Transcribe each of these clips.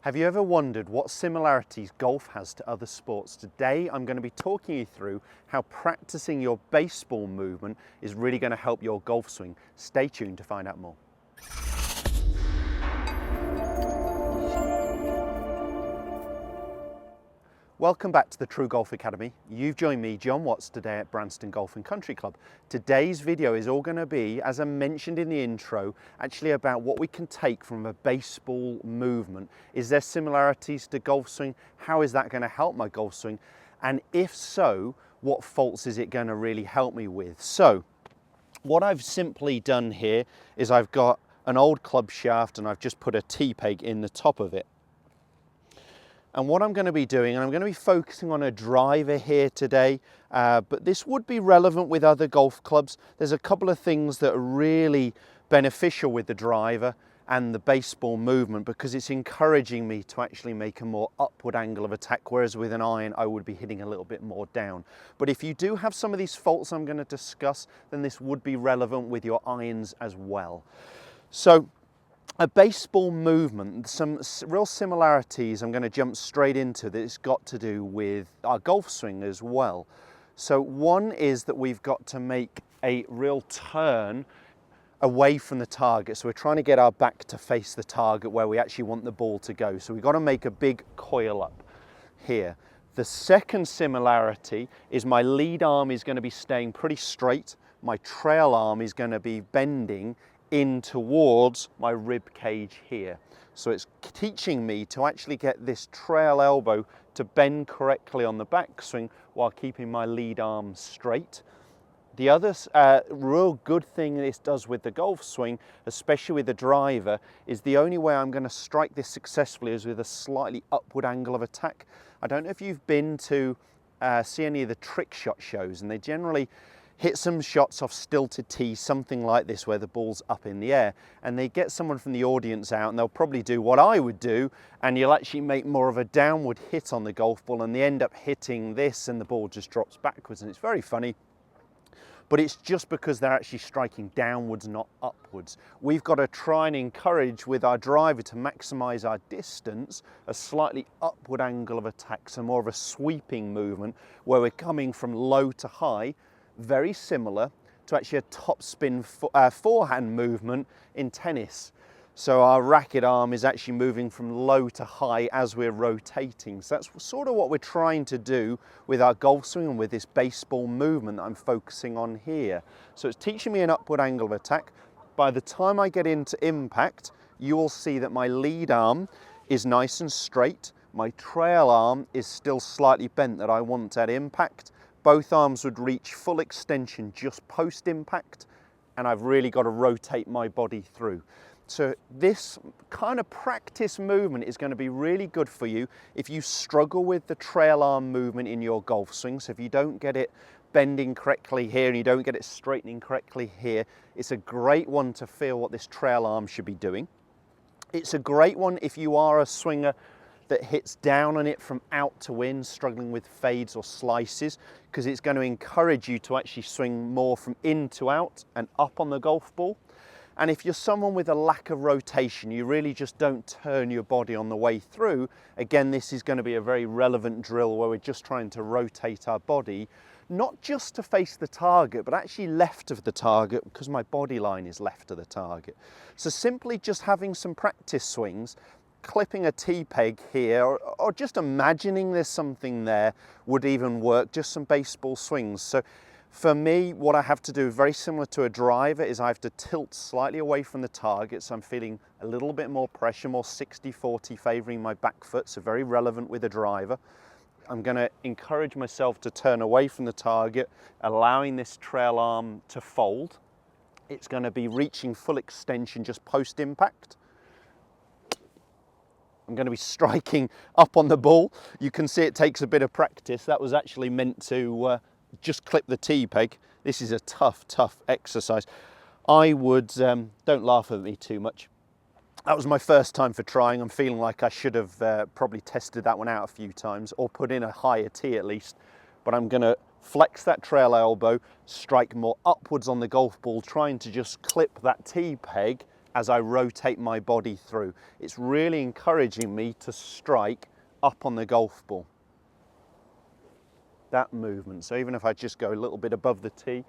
Have you ever wondered what similarities golf has to other sports? Today I'm going to be talking you through how practicing your baseball movement is really going to help your golf swing. Stay tuned to find out more. Welcome back to the TruGolf Academy. You've joined me, Jon Watts, today at Branston Golf and Country Club. Today's video is all going to be, as I mentioned in the intro, actually about what we can take from a baseball movement. Is there similarities to golf swing? How is that going to help my golf swing? And if so, what faults is it going to really help me with? So, what I've simply done here is I've got an old club shaft and I've just put a T-peg in the top of it. And what I'm going to be doing, and I'm going to be focusing on a driver here today, but this would be relevant with other golf clubs. There's a couple of things that are really beneficial with the driver and the baseball movement because it's encouraging me to actually make a more upward angle of attack, whereas with an iron I would be hitting a little bit more down. But if you do have some of these faults I'm going to discuss, then this would be relevant with your irons as well. So, a baseball movement, some real similarities I'm going to jump straight into that it's got to do with our golf swing as well. So one is that we've got to make a real turn away from the target. So we're trying to get our back to face the target where we actually want the ball to go. So we've got to make a big coil up here. The second similarity is my lead arm is going to be staying pretty straight. My trail arm is going to be bending in towards my rib cage here. So it's teaching me to actually get this trail elbow to bend correctly on the backswing while keeping my lead arm straight. The other real good thing this does with the golf swing, especially with the driver, is the only way I'm going to strike this successfully is with a slightly upward angle of attack. I don't know if you've been to see any of the trick shot shows, and they generally hit some shots off stilted tees, something like this, where the ball's up in the air, and they get someone from the audience out and they'll probably do what I would do, and you'll actually make more of a downward hit on the golf ball and they end up hitting this and the ball just drops backwards, and it's very funny. But it's just because they're actually striking downwards, not upwards. We've got to try and encourage with our driver to maximize our distance, a slightly upward angle of attack, so more of a sweeping movement where we're coming from low to high, very similar to actually a topspin forehand movement in tennis. So our racket arm is actually moving from low to high as we're rotating. So that's sort of what we're trying to do with our golf swing and with this baseball movement that I'm focusing on here. So it's teaching me an upward angle of attack. By the time I get into impact, you will see that my lead arm is nice and straight. My trail arm is still slightly bent that I want at impact. Both arms would reach full extension just post-impact, and I've really got to rotate my body through. So this kind of practice movement is going to be really good for you if you struggle with the trail arm movement in your golf swing. So if you don't get it bending correctly here and you don't get it straightening correctly here, it's a great one to feel what this trail arm should be doing. It's a great one if you are a swinger that hits down on it from out to in, struggling with fades or slices, because it's going to encourage you to actually swing more from in to out and up on the golf ball. And if you're someone with a lack of rotation, you really just don't turn your body on the way through, again, this is going to be a very relevant drill where we're just trying to rotate our body, not just to face the target, but actually left of the target, because my body line is left of the target. So simply just having some practice swings, clipping a T-peg here, or just imagining there's something there would even work, just some baseball swings. So for me, what I have to do, very similar to a driver, is I have to tilt slightly away from the target, so I'm feeling a little bit more pressure, more 60-40 favouring my back foot, so very relevant with a driver. I'm going to encourage myself to turn away from the target, allowing this trail arm to fold. It's going to be reaching full extension just post-impact. I'm going to be striking up on the ball. You can see it takes a bit of practice. That was actually meant to just clip the T-peg. This is a tough exercise. I would, don't laugh at me too much. That was my first time for trying. I'm feeling like I should have probably tested that one out a few times or put in a higher tee at least. But I'm going to flex that trail elbow, strike more upwards on the golf ball, trying to just clip that T-peg as I rotate my body through. It's really encouraging me to strike up on the golf ball. That movement. So even if I just go a little bit above the tee,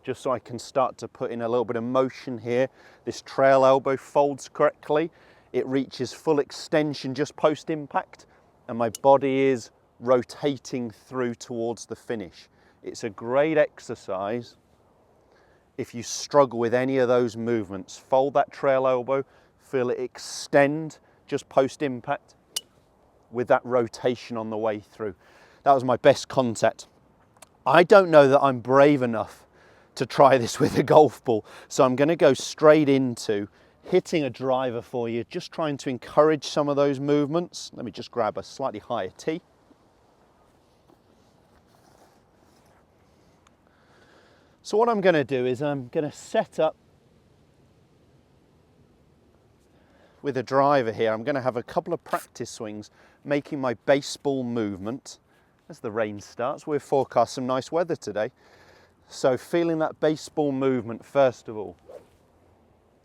just so I can start to put in a little bit of motion here, this trail elbow folds correctly. It reaches full extension just post impact, and my body is rotating through towards the finish. It's a great exercise if you struggle with any of those movements. Fold that trail elbow, feel it extend just post impact with that rotation on the way through. That was my best contact. I don't know that I'm brave enough to try this with a golf ball, so I'm going to go straight into hitting a driver for you, just trying to encourage some of those movements. Let me just grab a slightly higher tee. So what I'm going to do is I'm going to set up with a driver here. I'm going to have a couple of practice swings, making my baseball movement as the rain starts. We've forecast some nice weather today. So feeling that baseball movement first of all.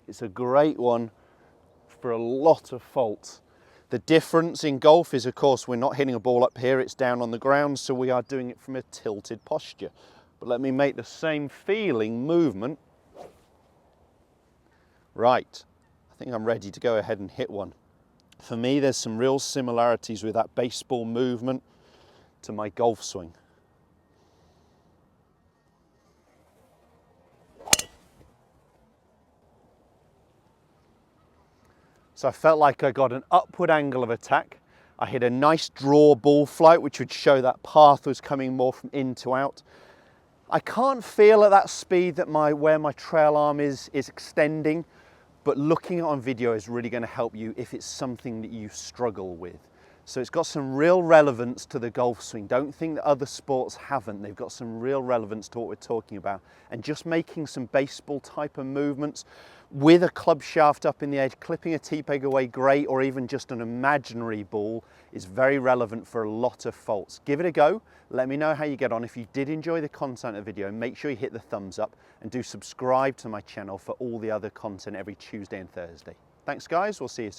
It's a great one for a lot of faults. The difference in golf is, of course, we're not hitting a ball up here, it's down on the ground, so we are doing it from a tilted posture. But let me make the same feeling movement. Right, I think I'm ready to go ahead and hit one. For me, there's some real similarities with that baseball movement to my golf swing. So I felt like I got an upward angle of attack. I hit a nice draw ball flight, which would show that path was coming more from in to out. I can't feel at that speed that where my trail arm is extending, but looking on video is really going to help you if it's something that you struggle with. So it's got some real relevance to the golf swing. Don't think that other sports haven't. They've got some real relevance to what we're talking about. And just making some baseball type of movements with a club shaft up in the edge, clipping a tee peg away, great, or even just an imaginary ball is very relevant for a lot of faults. Give it a go. Let me know how you get on. If you did enjoy the content of the video, make sure you hit the thumbs up and do subscribe to my channel for all the other content every Tuesday and Thursday. Thanks guys, we'll see you soon.